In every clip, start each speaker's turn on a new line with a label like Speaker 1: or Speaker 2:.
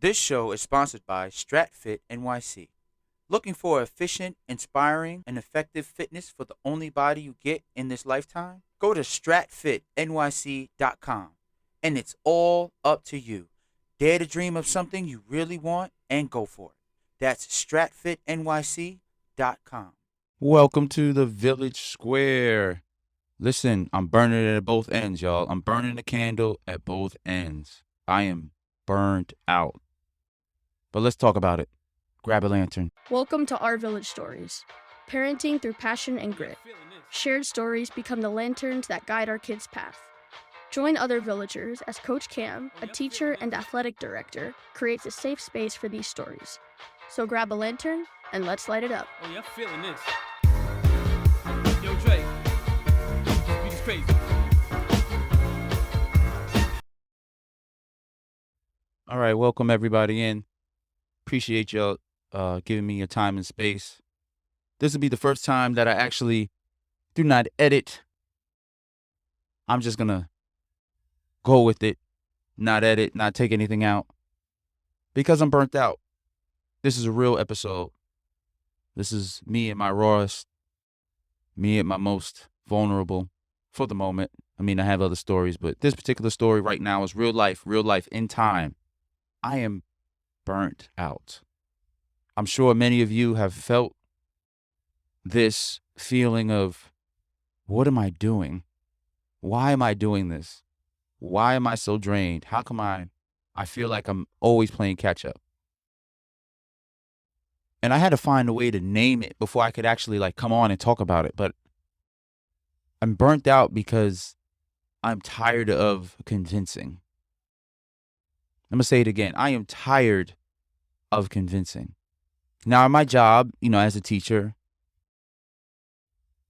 Speaker 1: This show is sponsored by StratFit NYC. Looking for efficient, inspiring, and effective fitness for the only body you get in this lifetime? Go to stratfitnyc.com and it's all up to you. Dare to dream of something you really want and go for it. That's stratfitnyc.com. Welcome to the Village Square. Listen, I'm burning it at both ends, y'all. I'm burning the candle at both ends. I am burned out. But let's talk about it. Grab a lantern.
Speaker 2: Welcome to Our Village Stories, parenting through passion and grit. Shared stories become the lanterns that guide our kids' path. Join other villagers as Coach Cam, a teacher and athletic director, creates a safe space for these stories. So grab a lantern and let's light it up.
Speaker 3: Oh, yeah, I'm feeling this. Yo, Drake. This beat is crazy.
Speaker 1: All right, welcome everybody in. Appreciate y'all giving me your time and space. This will be the first time that I actually do not edit. I'm just going to go with it, not edit, not take anything out, because I'm burnt out. This is a real episode. This is me at my rawest, me at my most vulnerable for the moment. I mean, I have other stories, but this particular story right now is real life in time. I am burnt out. I'm sure many of you have felt this feeling of, what am I doing? Why am I doing this? Why am I so drained? How come I feel like I'm always playing catch up? And I had to find a way to name it before I could actually come on and talk about it. But I'm burnt out because I'm tired of convincing. I'm going to say it again. I am tired of convincing. Now, my job, as a teacher,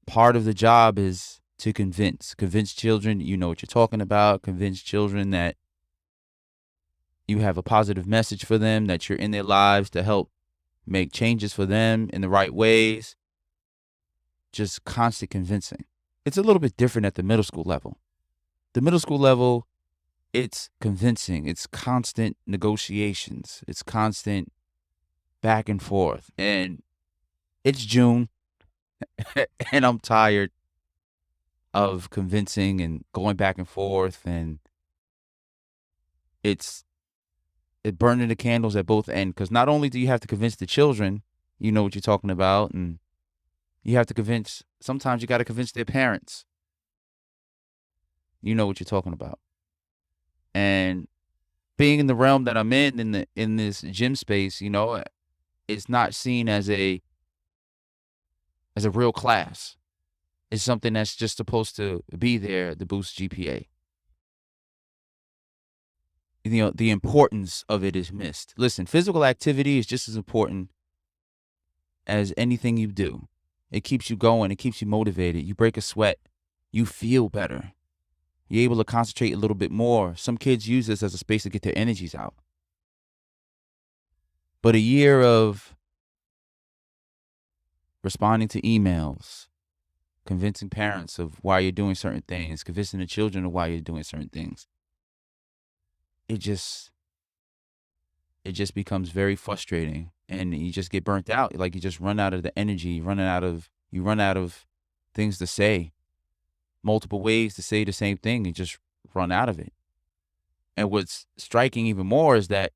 Speaker 1: part of the job is to convince children you know what you're talking about, convince children that you have a positive message for them, that you're in their lives to help make changes for them in the right ways. Just constant convincing. It's a little bit different at the middle school level. The middle school level, it's convincing. It's constant negotiations. It's constant back and forth. And it's June, and I'm tired of convincing and going back and forth. And it burning the candles at both ends, because not only do you have to convince the children you know what you're talking about, and you have to sometimes you got to convince their parents you know what you're talking about. And being in the realm that I'm in this gym space, it's not seen as a real class. It's something that's just supposed to be there to boost GPA. The importance of it is missed. Listen, physical activity is just as important as anything you do. It keeps you going. It keeps you motivated. You break a sweat. You feel better. You're able to concentrate a little bit more. Some kids use this as a space to get their energies out. But a year of responding to emails, convincing parents of why you're doing certain things, convincing the children of why you're doing certain things, it just becomes very frustrating, and you just get burnt out. Like, you just run out of the energy, you run out of things to say, multiple ways to say the same thing, and just run out of it. And what's striking even more is that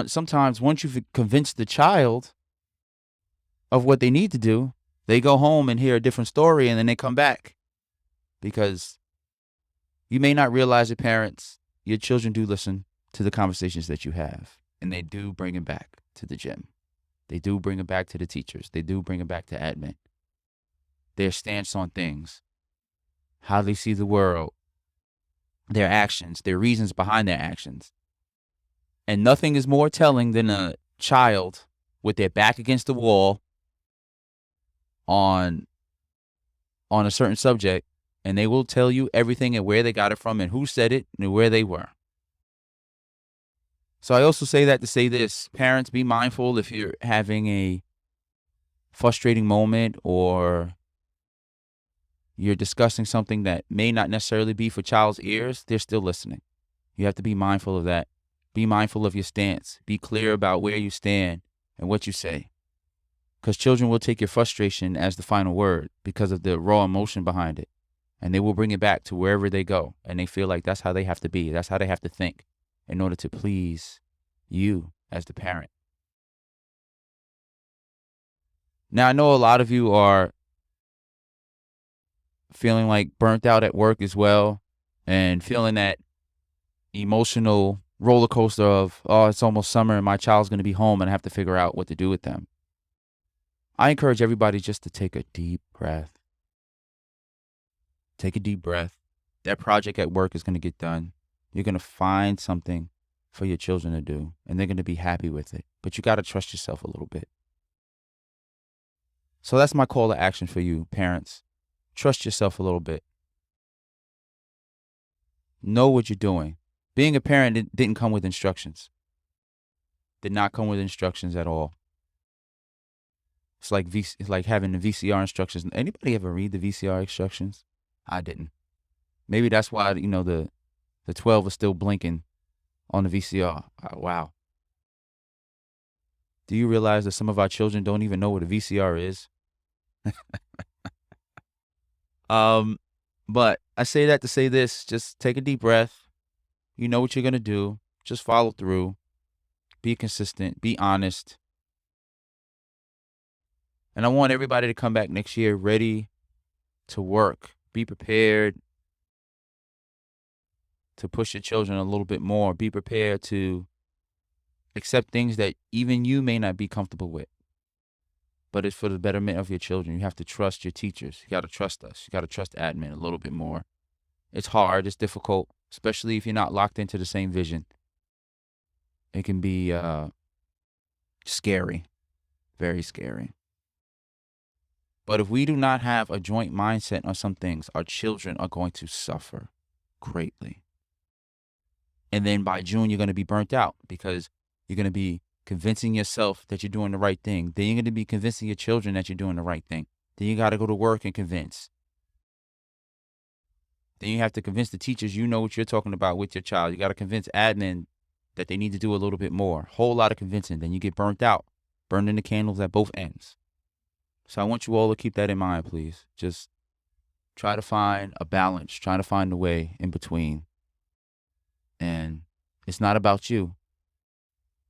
Speaker 1: sometimes once you've convinced the child of what they need to do, they go home and hear a different story, and then they come back. Because you may not realize it, parents, your children do listen to the conversations that you have, and they do bring them back to the gym. They do bring them back to the teachers. They do bring them back to admin. Their stance on things, how they see the world, their actions, their reasons behind their actions. And nothing is more telling than a child with their back against the wall on a certain subject, and they will tell you everything and where they got it from and who said it and where they were. So I also say that to say this: parents, be mindful if you're having a frustrating moment or you're discussing something that may not necessarily be for child's ears. They're still listening. You have to be mindful of that. Be mindful of your stance. Be clear about where you stand and what you say. Because children will take your frustration as the final word because of the raw emotion behind it. And they will bring it back to wherever they go. And they feel like that's how they have to be. That's how they have to think in order to please you as the parent. Now, I know a lot of you are feeling like burnt out at work as well, and feeling that emotional roller coaster of, oh, it's almost summer and my child's going to be home and I have to figure out what to do with them. I encourage everybody just to take a deep breath. Take a deep breath. That project at work is going to get done. You're going to find something for your children to do, and they're going to be happy with it. But you got to trust yourself a little bit. So that's my call to action for you, parents. Trust yourself a little bit. Know what you're doing. Being a parent didn't come with instructions. Did not come with instructions at all. It's like having the VCR instructions. Anybody ever read the VCR instructions? I didn't. Maybe that's why, the 12 is still blinking on the VCR. Wow. Do you realize that some of our children don't even know what a VCR is? But I say that to say this, just take a deep breath. You know what you're going to do. Just follow through. Be consistent. Be honest. And I want everybody to come back next year ready to work. Be prepared to push your children a little bit more. Be prepared to accept things that even you may not be comfortable with. But it's for the betterment of your children. You have to trust your teachers. You got to trust us. You got to trust admin a little bit more. It's hard. It's difficult, especially if you're not locked into the same vision. It can be scary, very scary. But if we do not have a joint mindset on some things, our children are going to suffer greatly. And then by June, you're going to be burnt out because you're going to be convincing yourself that you're doing the right thing. Then you're going to be convincing your children that you're doing the right thing. Then you got to go to work and convince. Then you have to convince the teachers you know what you're talking about with your child. You got to convince admin that they need to do a little bit more. Whole lot of convincing. Then you get burnt out, burning the candles at both ends. So I want you all to keep that in mind, please. Just try to find a balance. Try to find a way in between. And it's not about you.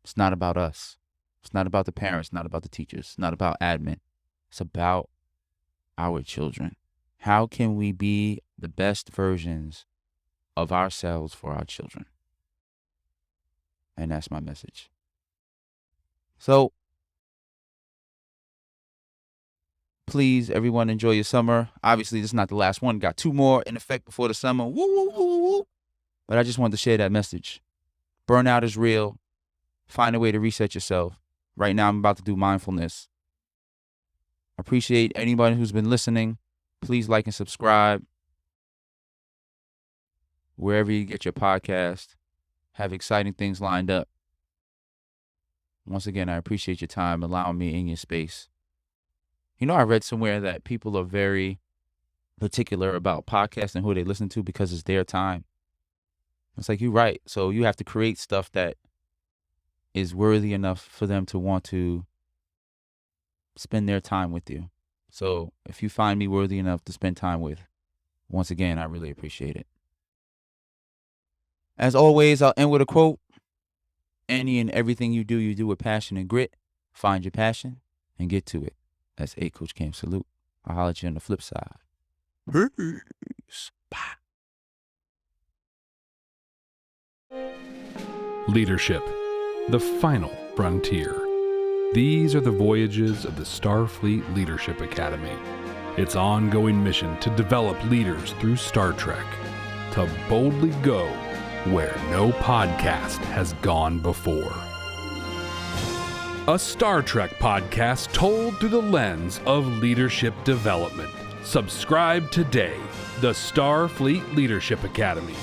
Speaker 1: It's not about us. It's not about the parents, not about the teachers, not about admin. It's about our children. How can we be the best versions of ourselves for our children? And that's my message. So, please, everyone, enjoy your summer. Obviously, this is not the last one. Got 2 more in effect before the summer. Woo, woo, woo, woo, woo. But I just wanted to share that message. Burnout is real. Find a way to reset yourself. Right now, I'm about to do mindfulness. I appreciate anybody who's been listening. Please like and subscribe. Wherever you get your podcast, have exciting things lined up. Once again, I appreciate your time, allowing me in your space. I read somewhere that people are very particular about podcasts and who they listen to because it's their time. It's like, you're right. So you have to create stuff that is worthy enough for them to want to spend their time with you. So if you find me worthy enough to spend time with, once again, I really appreciate it. As always, I'll end with a quote. Any and everything you do with passion and grit. Find your passion and get to it. That's Coach Cam salute. I'll holler at you on the flip side. Peace. Bye.
Speaker 4: Leadership, the final frontier. These are the voyages of the Starfleet Leadership Academy. Its ongoing mission to develop leaders through Star Trek, to boldly go where no podcast has gone before. A Star Trek podcast told through the lens of leadership development. Subscribe today. The Starfleet Leadership Academy.